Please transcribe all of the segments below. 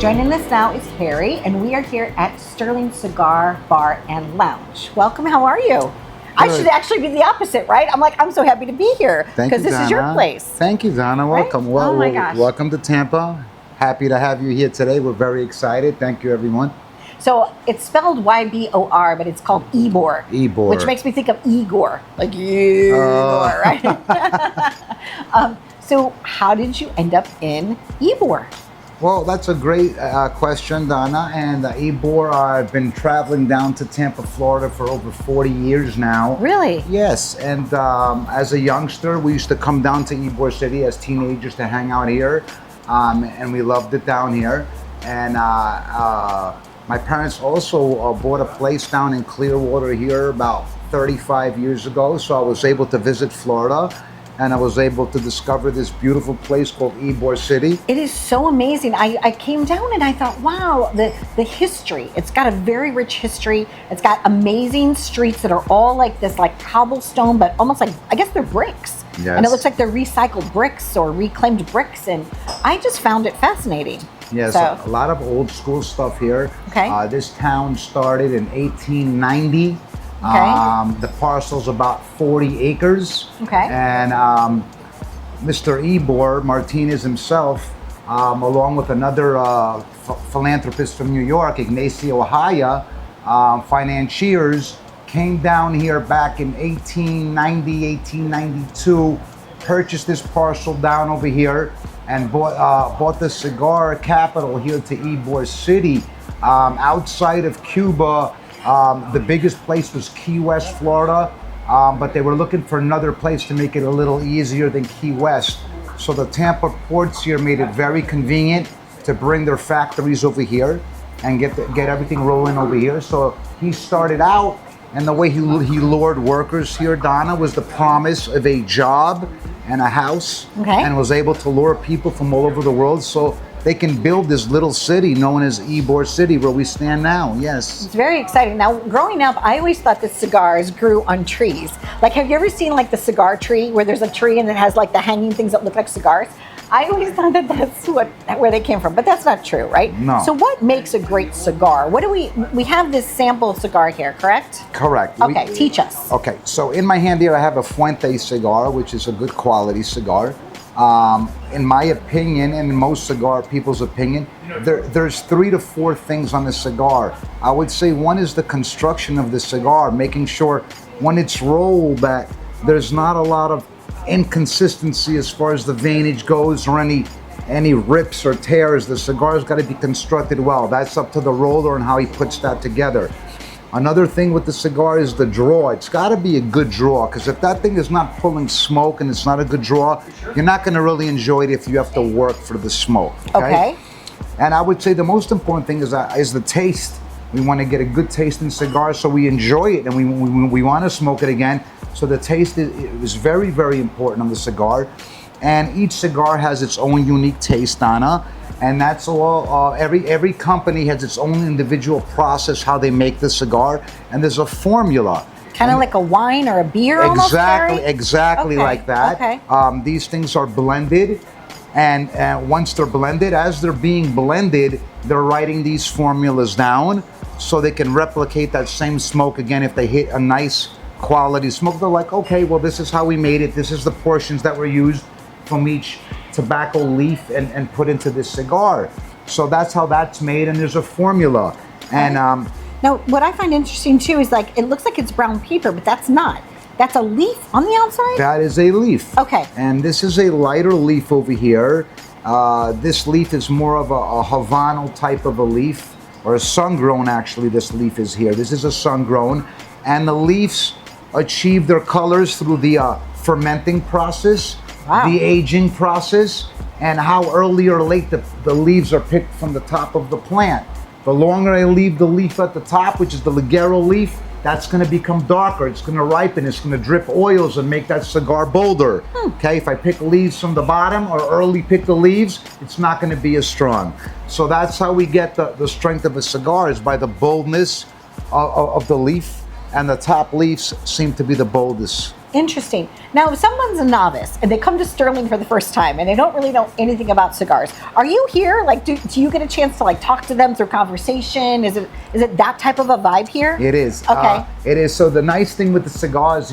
Joining us now is Harry, and we are here at Sterling Cigar Bar and Lounge. Welcome, how are you? Good. I should actually be the opposite, right? I'm so happy to be here because this is your place. Thank you, Donna. Welcome. Right? Oh my gosh. Welcome to Tampa. Happy to have you here today. We're very excited. Thank you, everyone. So it's spelled Ybor, but it's called Ybor. Ybor. Which makes me think of Igor, like Igor, right? So how did you end up in Ybor? Well, that's a great question, Donna. And Ybor, I've been traveling down to Tampa, Florida for over 40 years now. Really? Yes. And as a youngster, we used to come down to Ybor City as teenagers to hang out here. And we loved it down here. And my parents also bought a place down in Clearwater here about 35 years ago. So I was able to visit Florida. And I was able to discover this beautiful place called Ybor City. It is so amazing. I came down and I thought, wow, the history. It's got a very rich history. It's got amazing streets that are all like this, like cobblestone, but almost like, I guess they're bricks. Yes. And it looks like they're recycled bricks or reclaimed bricks. And I just found it fascinating. Yes, so, a lot of old school stuff here. Okay. This town started in 1890. Okay. The parcel's about 40 acres. Okay. And Mr. Ybor Martinez himself, along with another philanthropist from New York, Ignacio Haya, financiers, came down here back in 1890, 1892, purchased this parcel down over here, and bought the cigar capital here to Ybor City. Outside of Cuba, the biggest place was Key West, Florida, but they were looking for another place to make it a little easier than Key West. So the Tampa ports here made it very convenient to bring their factories over here and get everything rolling over here. So he started out, and the way he lured workers here, Donna, was the promise of a job and a house, okay, and was able to lure people from all over the world. So they can build this little city known as Ybor City, where we stand now. Yes. It's very exciting. Now, growing up, I always thought that cigars grew on trees. Like, have you ever seen like the cigar tree where there's a tree and it has like the hanging things that look like cigars? I always thought that that's where they came from, but that's not true, right? No. So what makes a great cigar? What do we have this sample cigar here, correct? Correct. Okay, teach us. Okay, so in my hand here I have a Fuente cigar, which is a good quality cigar. In my opinion, and in most cigar people's opinion, there's 3 to 4 things on the cigar. I would say one is the construction of the cigar, making sure when it's rolled that there's not a lot of inconsistency as far as the veinage goes, or any rips or tears. The cigar's got to be constructed well. That's up to the roller and how he puts that together. Another thing with the cigar is the draw. It's got to be a good draw, because if that thing is not pulling smoke and it's not a good draw, you're not going to really enjoy it if you have to work for the smoke. Okay. And I would say the most important thing is the taste. We want to get a good taste in cigars so we enjoy it and we want to smoke it again. So the taste is very, very important on the cigar. And each cigar has its own unique taste, Donna. And that's all. Every company has its own individual process how they make the cigar, and there's a formula. Kind of like a wine or a beer almost, Exactly, Gary? exactly Okay, like that. okay. These things are blended, and once they're blended, as they're being blended, they're writing these formulas down so they can replicate that same smoke again if they hit a nice quality smoke. They're like, okay, well, this is how we made it. This is the portions that were used from each tobacco leaf and put into this cigar. So that's how that's made, and there's a formula. And Now, what I find interesting too is like, it looks like it's brown paper, but that's not. That's a leaf on the outside? that is a leaf. Okay. And this is a lighter leaf over here. This leaf is more of a Havana type of a leaf, or a sun-grown actually, this leaf is here. This is a sun-grown. And the leaves achieve their colors through the fermenting process, Wow. the aging process, and how early or late the leaves are picked from the top of the plant. The longer I leave the leaf at the top, which is the ligero leaf, that's going to become darker. It's going to ripen. It's going to drip oils and make that cigar bolder. Okay, if I pick leaves from the bottom or early pick the leaves, it's not going to be as strong. So that's how we get the strength of a cigar, is by the boldness of the leaf, and the top leaves seem to be the boldest. Interesting. Now, if someone's a novice and they come to Sterling for the first time and they don't really know anything about cigars, are you here? Like, do you get a chance to like talk to them through conversation? Is it that type of a vibe here? It is. Okay. It is. So the nice thing with the cigars,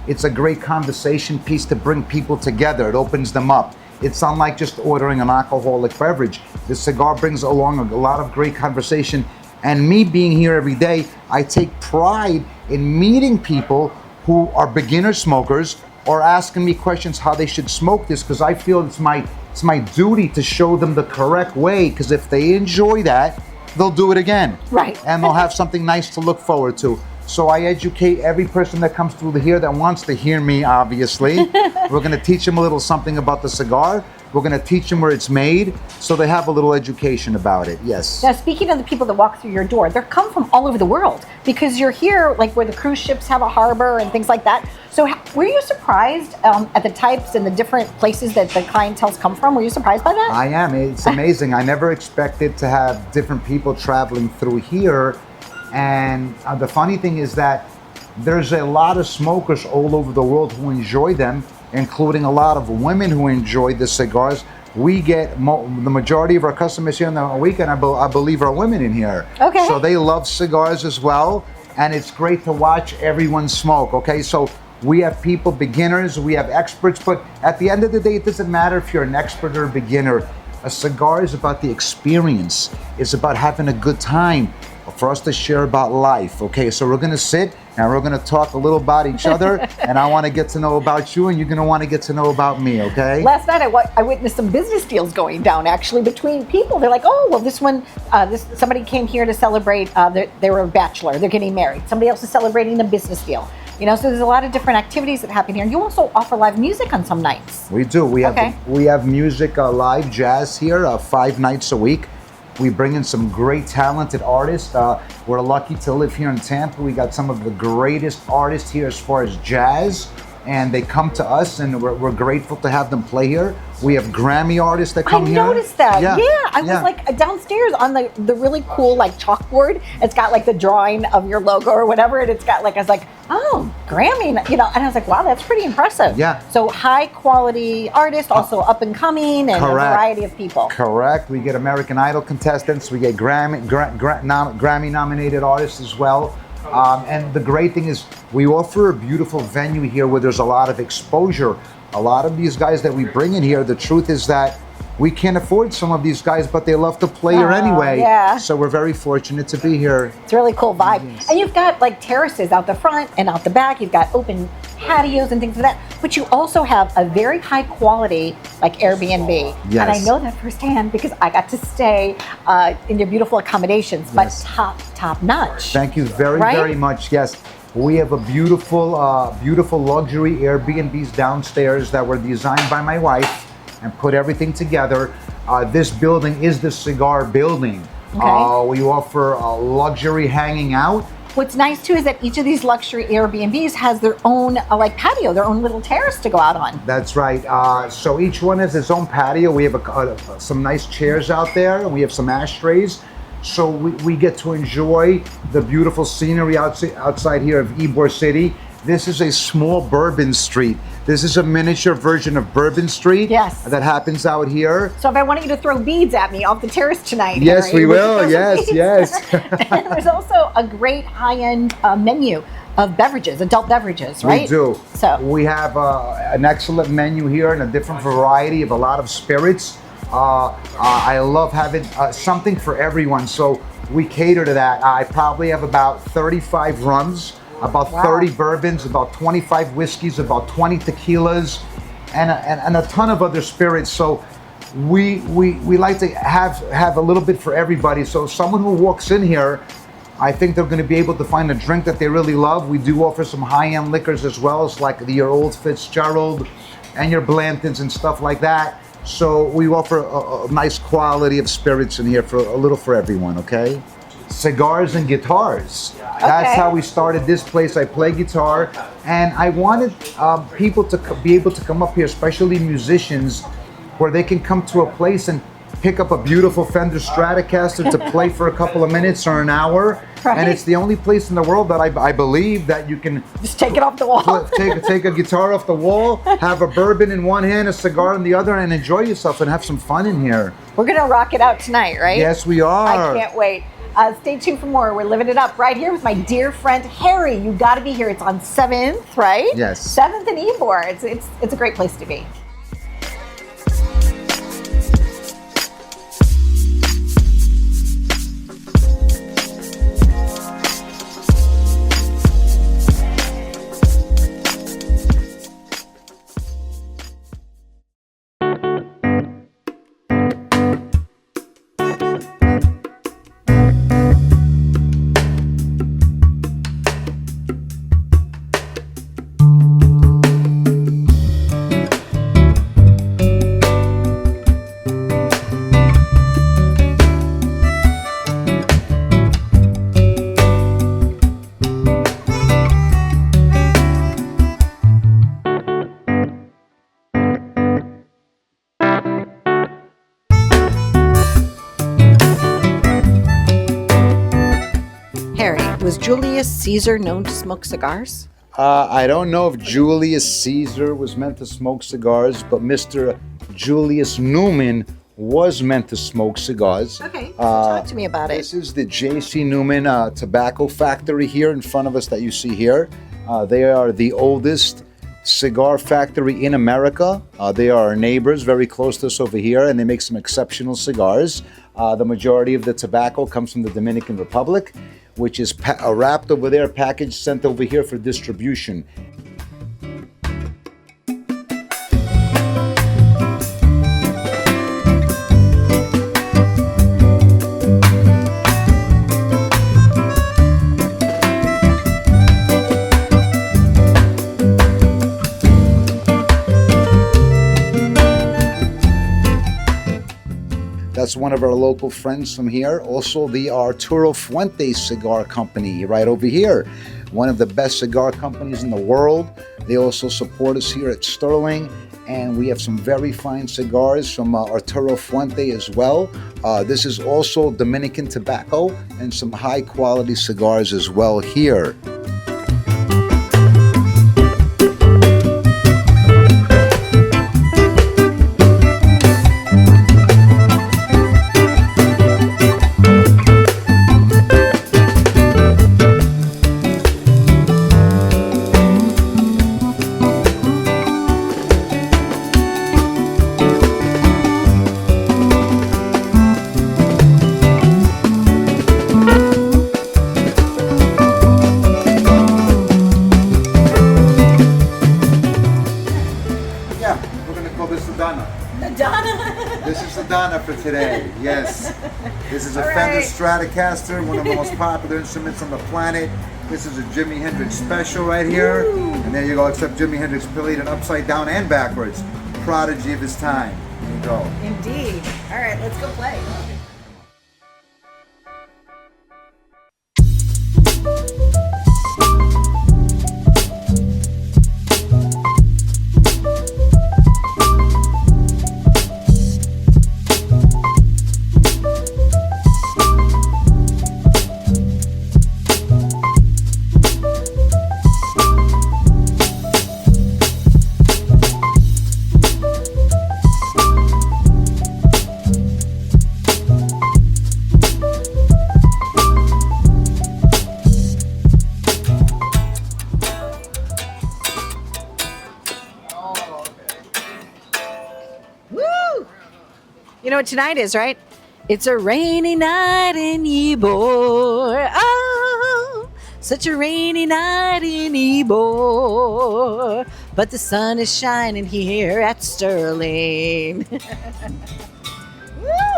it's a great conversation piece to bring people together. It opens them up. It's unlike just ordering an alcoholic beverage. The cigar brings along a lot of great conversation. And me being here every day, I take pride in meeting people who are beginner smokers or asking me questions how they should smoke this, because I feel it's my duty to show them the correct way, because if they enjoy that, they'll do it again. Right. And they'll have something nice to look forward to. So I educate every person that comes through here that wants to hear me, obviously. We're going to teach them a little something about the cigar. We're going to teach them where it's made, so they have a little education about it. Yes. Now, speaking of the people that walk through your door, they come from all over the world because you're here, like where the cruise ships have a harbor and things like that. So were you surprised at the types and the different places that the clientels come from? Were you surprised by that? I am. It's amazing. I never expected to have different people traveling through here. And the funny thing is that there's a lot of smokers all over the world who enjoy them, including a lot of women who enjoy the cigars. We get the majority of our customers here on the weekend, I believe, are women in here. Okay. So they love cigars as well, and it's great to watch everyone smoke. Okay, so we have people, beginners, we have experts, but at the end of the day, it doesn't matter if you're an expert or a beginner. A cigar is about the experience. It's about having a good time, for us to share about life. Okay, so we're gonna sit and we're gonna talk a little about each other, and I want to get to know about you, and you're gonna want to get to know about me. Okay. Last night I witnessed some business deals going down actually between people. They're like, oh, well, this one, somebody came here to celebrate. They were a bachelor. They're getting married. Somebody else is celebrating a business deal. So there's a lot of different activities that happen here. You also offer live music on some nights. We do. We have music, live jazz here 5 nights a week. We bring in some great talented artists. We're lucky to live here in Tampa. We got some of the greatest artists here as far as jazz, and they come to us, and we're grateful to have them play here. We have Grammy artists that come here. I noticed that. Yeah, I was yeah. like downstairs on the really cool like chalkboard. It's got like the drawing of your logo or whatever, and it's got like, I was like, oh, Grammy, and I was like, wow, that's pretty impressive. Yeah. So high quality artists, also up and coming, and Correct. a variety of people. Correct. We get American Idol contestants. We get Grammy nominated artists as well. And the great thing is we offer a beautiful venue here where there's a lot of exposure. A lot of these guys that we bring in here, the truth is that we can't afford some of these guys, but they love to play here anyway. Yeah. So we're very fortunate to be here. It's a really cool vibe. Yes. And you've got like terraces out the front and out the back. You've got open patios and things like that. But you also have a very high quality like Airbnb. Yes. And I know that firsthand because I got to stay in your beautiful accommodations, but Yes. top notch. Thank you very, Right? very much. Yes. We have a beautiful luxury Airbnbs downstairs that were designed by my wife and put everything together. This building is the cigar building. Okay. We offer luxury hanging out. What's nice too is that each of these luxury Airbnbs has their own like patio, their own little terrace to go out on. That's right. So each one has its own patio. We have some nice chairs out there, and we have some ashtrays. So we get to enjoy the beautiful scenery outside here of Ybor City. This is a small Bourbon Street. This is a miniature version of Bourbon Street. Yes. That happens out here. So if I wanted you to throw beads at me off the terrace tonight, Yes, Harry, we would you will. throw some Yes, beads? yes. And there's also a great high-end menu of beverages, adult beverages, right? We do. So we have an excellent menu here and a different variety of a lot of spirits. I love having something for everyone. So we cater to that. I probably have about 35 rums, about 30 bourbons, about 25 whiskeys, about 20 tequilas, and a ton of other spirits. So we like to have a little bit for everybody. So someone who walks in here, I think they're going to be able to find a drink that they really love. We do offer some high-end liquors as well, as like your Old Fitzgerald and your Blantons and stuff like that. So we offer a nice quality of spirits in here for a little for everyone, okay? Cigars and guitars. That's how we started this place. I play guitar, and I wanted people to be able to come up here, especially musicians, where they can come to a place and pick up a beautiful Fender Stratocaster to play for a couple of minutes or an hour. Right. And it's the only place in the world that I believe that you can just take it off the wall. take a guitar off the wall, have a bourbon in one hand, a cigar in the other, and enjoy yourself and have some fun in here. We're gonna rock it out tonight, right? Yes, we are. I can't wait. Stay tuned for more. We're living it up right here with my dear friend Harry. You got to be here. It's on 7th, right? Yes. 7th and Ybor. It's a great place to be. Was Julius Caesar known to smoke cigars? I don't know if Julius Caesar was meant to smoke cigars, but Mr. Julius Newman was meant to smoke cigars. Okay, so talk to me about it. This is the J.C. Newman tobacco factory here in front of us that you see here. They are the oldest cigar factory in America. They are our neighbors, very close to us over here, and they make some exceptional cigars. The majority of the tobacco comes from the Dominican Republic, which is wrapped over there, packaged, sent over here for distribution. That's one of our local friends from here. Also, the Arturo Fuentes Cigar Company right over here. One of the best cigar companies in the world. They also support us here at Sterling, and we have some very fine cigars from Arturo Fuente as well. This is also Dominican tobacco and some high quality cigars as well here. Donna. This is the Donna for today, yes. This is a All Fender right. Stratocaster, one of the most popular instruments on the planet. This is a Jimi Hendrix special right here. Ooh. And there you go, except Jimi Hendrix played it upside down and backwards. Prodigy of his time. There you go. Indeed. All right, let's go play. You know what tonight is, right? It's a rainy night in Ybor. Oh, such a rainy night in Ybor. But the sun is shining here at Sterling. Woo,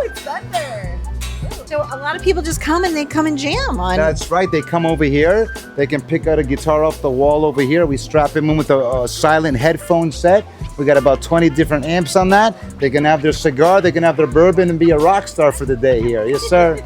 it's thunder. So a lot of people just come and they come and jam on. That's right. They come over here. They can pick out a guitar off the wall over here. We strap them in with a silent headphone set. We got about 20 different amps on that. They can have their cigar. They can have their bourbon and be a rock star for the day here. Yes, sir.